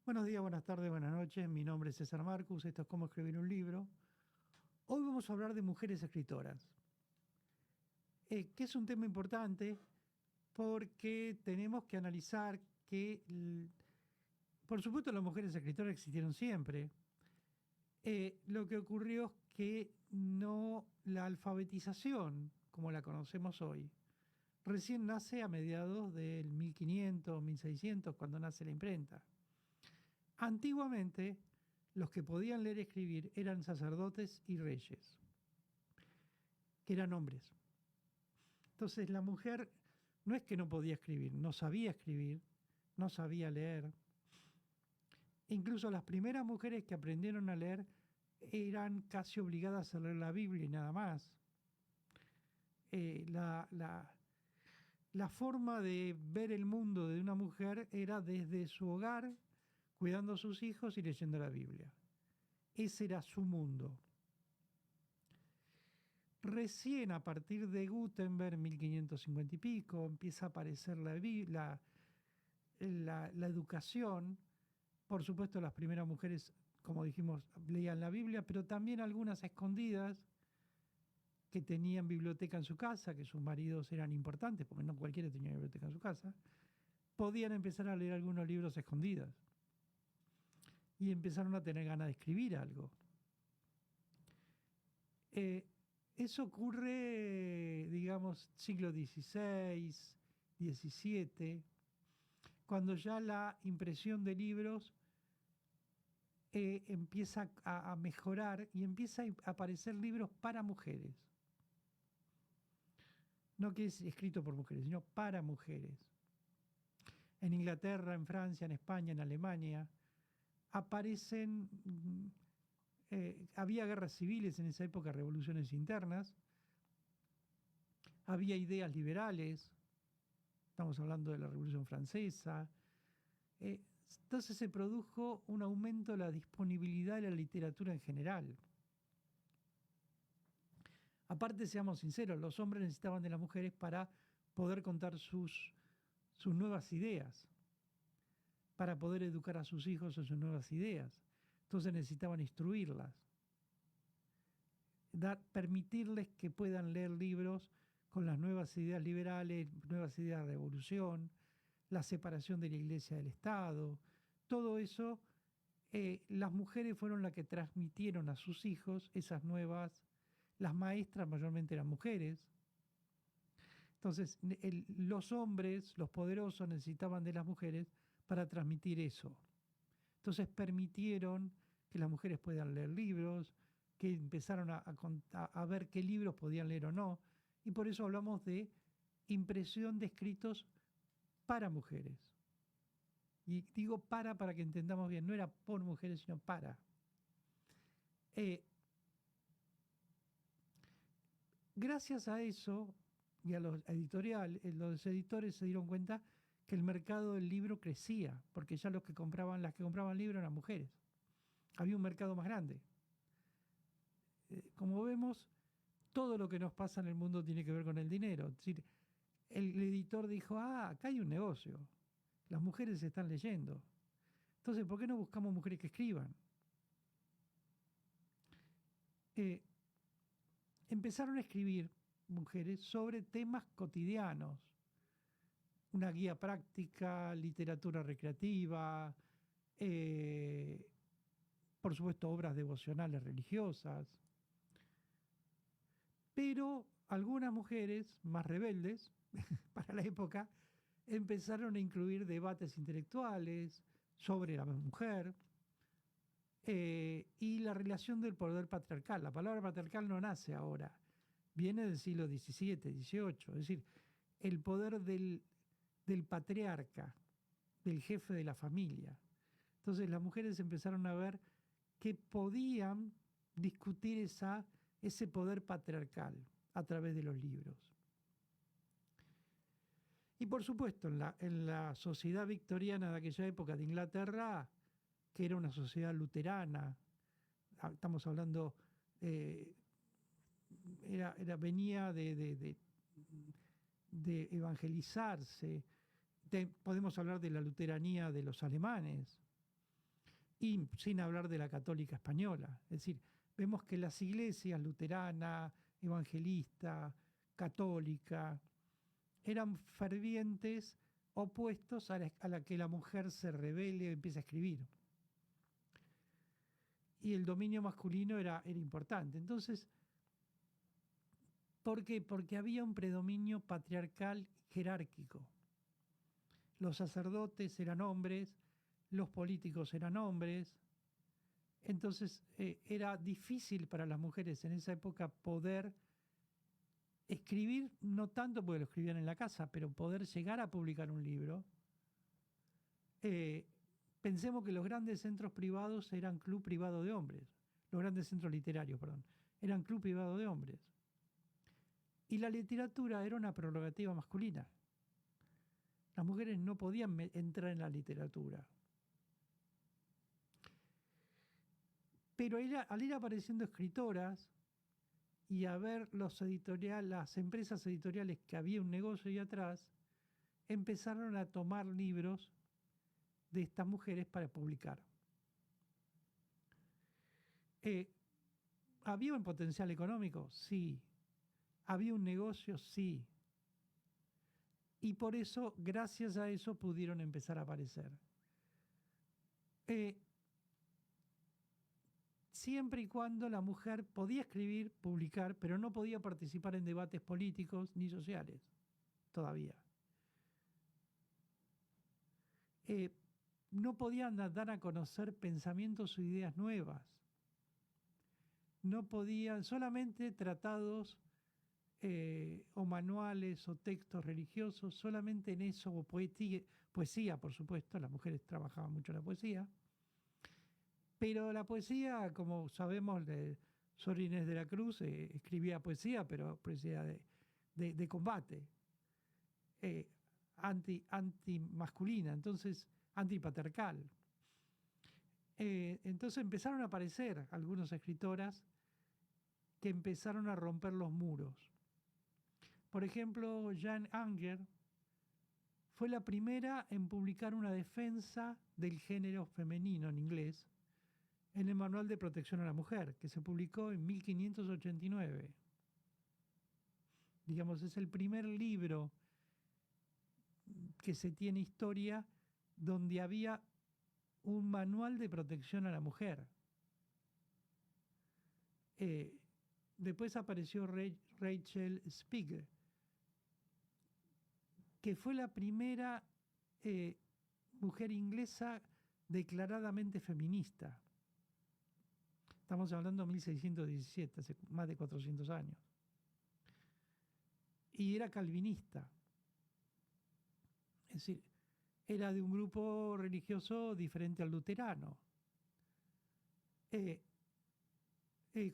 Buenos días, buenas tardes, buenas noches. Mi nombre es César Marcus. Esto es Cómo escribir un libro. Hoy vamos a hablar de mujeres escritoras, que es un tema importante porque tenemos que analizar que, por supuesto, las mujeres escritoras existieron siempre. Lo que ocurrió es que no la alfabetización, como la conocemos hoy, recién nace a mediados del 1500, 1600, cuando nace la imprenta. Antiguamente, los que podían leer y escribir eran sacerdotes y reyes, que eran hombres. Entonces la mujer no es que no podía escribir, no sabía escribir, no sabía leer. Incluso las primeras mujeres que aprendieron a leer eran casi obligadas a leer la Biblia y nada más. La forma de ver el mundo de una mujer era desde su hogar, cuidando a sus hijos y leyendo la Biblia. Ese era su mundo. Recién a partir de Gutenberg, 1550 y pico, empieza a aparecer la educación. Por supuesto, las primeras mujeres, como dijimos, leían la Biblia, pero también algunas escondidas que tenían biblioteca en su casa, que sus maridos eran importantes, porque no cualquiera tenía biblioteca en su casa, podían empezar a leer algunos libros escondidas y empezaron a tener ganas de escribir algo. Eso ocurre, digamos, siglo XVI, XVII, cuando ya la impresión de libros empieza a mejorar y empieza a aparecer libros para mujeres. No que es escrito por mujeres, sino para mujeres. En Inglaterra, en Francia, en España, en Alemania, aparecen había guerras civiles en esa época, revoluciones internas, había ideas liberales, estamos hablando de la Revolución Francesa. Entonces se produjo un aumento de la disponibilidad de la literatura en general. Aparte, seamos sinceros, los hombres necesitaban de las mujeres para poder contar sus nuevas ideas, para poder educar a sus hijos en sus nuevas ideas. Entonces necesitaban instruirlas, permitirles que puedan leer libros con las nuevas ideas liberales, nuevas ideas de revolución, la separación de la iglesia del Estado. Todo eso, las mujeres fueron las que transmitieron a sus hijos esas nuevas, las maestras mayormente eran mujeres. Entonces, los hombres, los poderosos, necesitaban de las mujeres para transmitir eso. Entonces permitieron que las mujeres puedan leer libros, que empezaron a ver qué libros podían leer o no. Y por eso hablamos de impresión de escritos para mujeres. Y digo para que entendamos bien, no era por mujeres, sino para. Gracias a eso y a los editoriales, los editores se dieron cuenta que el mercado del libro crecía, porque ya las que compraban libros eran mujeres. Había un mercado más grande. Como vemos, todo lo que nos pasa en el mundo tiene que ver con el dinero. Es decir, el editor dijo, acá hay un negocio, las mujeres están leyendo. Entonces, ¿por qué no buscamos mujeres que escriban? Empezaron a escribir mujeres sobre temas cotidianos, una guía práctica, literatura recreativa, por supuesto obras devocionales religiosas, pero algunas mujeres más rebeldes para la época empezaron a incluir debates intelectuales sobre la mujer y la relación del poder patriarcal. La palabra patriarcal no nace ahora, viene del siglo XVII, XVIII, es decir, el poder del patriarca, del jefe de la familia. Entonces las mujeres empezaron a ver que podían discutir ese poder patriarcal a través de los libros. Y por supuesto, en la sociedad victoriana de aquella época de Inglaterra, que era una sociedad luterana, estamos hablando, venía de evangelizarse. Podemos hablar de la luteranía de los alemanes. y sin hablar de la católica española. Es decir, vemos que las iglesias luterana, evangelista, católica, eran fervientes opuestos a la que la mujer se revele y empiece a escribir. Y el dominio masculino era importante. Entonces, ¿por qué? Porque había un predominio patriarcal jerárquico. Los sacerdotes eran hombres, los políticos eran hombres. Entonces era difícil para las mujeres en esa época poder escribir, no tanto porque lo escribían en la casa, pero poder llegar a publicar un libro. Pensemos que los grandes centros privados eran club privado de hombres, los grandes centros literarios, perdón, eran club privado de hombres. Y la literatura era una prerrogativa masculina. Las mujeres no podían entrar en la literatura. Pero al ir apareciendo escritoras y a ver las empresas editoriales que había un negocio ahí atrás, empezaron a tomar libros de estas mujeres para publicar. ¿Había un potencial económico? Sí. ¿Había un negocio? Sí. Y por eso, gracias a eso, pudieron empezar a aparecer. Siempre y cuando la mujer podía escribir, publicar, pero no podía participar en debates políticos ni sociales, todavía. No podían dar a conocer pensamientos o ideas nuevas. No podían, solamente tratados o manuales o textos religiosos, solamente en eso, o poesía, por supuesto, las mujeres trabajaban mucho la poesía, pero la poesía, como sabemos, Sor Inés de la Cruz escribía poesía, pero poesía de combate, anti-masculina, entonces antipatriarcal. Entonces empezaron a aparecer algunas escritoras que empezaron a romper los muros. Por ejemplo, Jane Anger fue la primera en publicar una defensa del género femenino en inglés en el Manual de Protección a la Mujer, que se publicó en 1589. Digamos, es el primer libro que se tiene historia donde había un manual de protección a la mujer. Después apareció Rachel Spiegel, que fue la primera mujer inglesa declaradamente feminista. Estamos hablando de 1617, hace más de 400 años. Y era calvinista. Es decir, era de un grupo religioso diferente al luterano.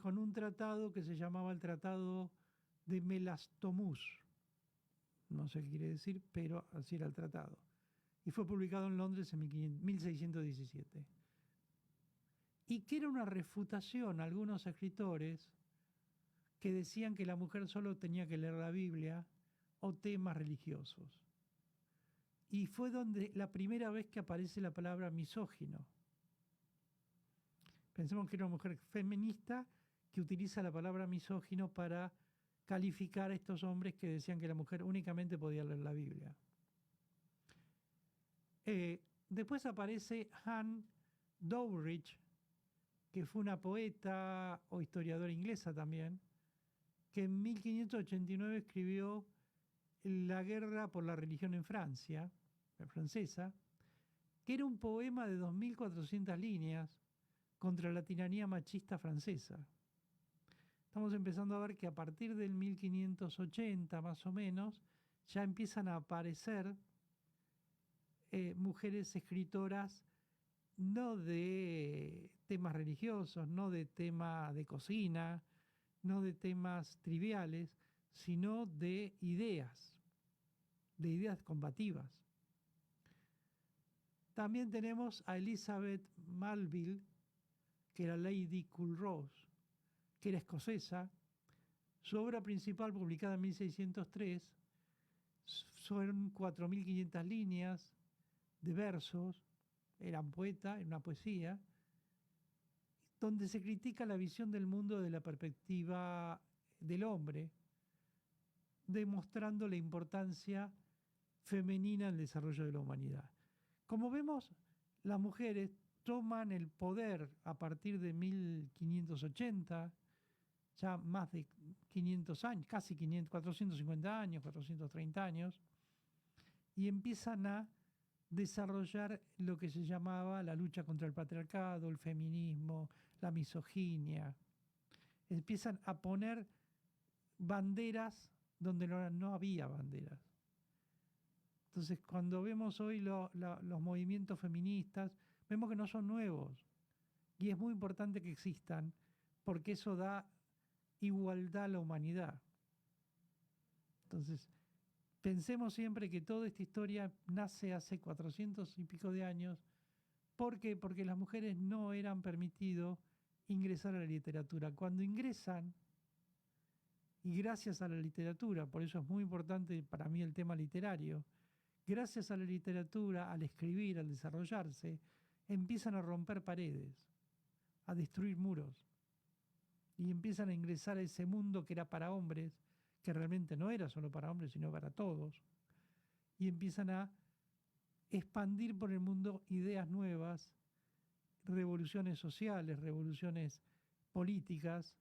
Con un tratado que se llamaba el Tratado de Melastomus. No sé qué quiere decir, pero así era el tratado. Y fue publicado en Londres en 1617. Y que era una refutación a algunos escritores que decían que la mujer solo tenía que leer la Biblia o temas religiosos. Y fue donde la primera vez que aparece la palabra misógino. Pensemos que era una mujer feminista que utiliza la palabra misógino para calificar a estos hombres que decían que la mujer únicamente podía leer la Biblia. Después aparece Anne Doveridge, que fue una poeta o historiadora inglesa también, que en 1589 escribió La guerra por la religión en Francia, francesa, que era un poema de 2400 líneas contra la tiranía machista francesa. Estamos empezando a ver que a partir del 1580 más o menos ya empiezan a aparecer mujeres escritoras no de temas religiosos, no de tema de cocina, no de temas triviales, sino de ideas combativas. También tenemos a Elizabeth Melville, que era Lady Culross, que era escocesa. Su obra principal, publicada en 1603, son 4500 líneas de versos, era poeta, era una poesía, donde se critica la visión del mundo de la perspectiva del hombre, demostrando la importancia femenina en el desarrollo de la humanidad. Como vemos, las mujeres toman el poder a partir de 1580, ya más de 500 años, casi 500, 450 años, 430 años, y empiezan a desarrollar lo que se llamaba la lucha contra el patriarcado, el feminismo, la misoginia. Empiezan a poner banderas donde no había banderas. Entonces, cuando vemos hoy los movimientos feministas, vemos que no son nuevos. Y es muy importante que existan, porque eso da igualdad a la humanidad. Entonces, pensemos siempre que toda esta historia nace hace 400 y pico de años. ¿Por qué? Porque las mujeres no eran permitido ingresar a la literatura. Cuando ingresan, y gracias a la literatura, por eso es muy importante para mí el tema literario, gracias a la literatura, al escribir, al desarrollarse, empiezan a romper paredes, a destruir muros, y empiezan a ingresar a ese mundo que era para hombres, que realmente no era solo para hombres, sino para todos, y empiezan a expandir por el mundo ideas nuevas, revoluciones sociales, revoluciones políticas,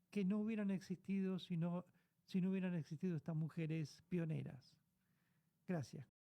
que no hubieran existido si no hubieran existido estas mujeres pioneras. Gracias.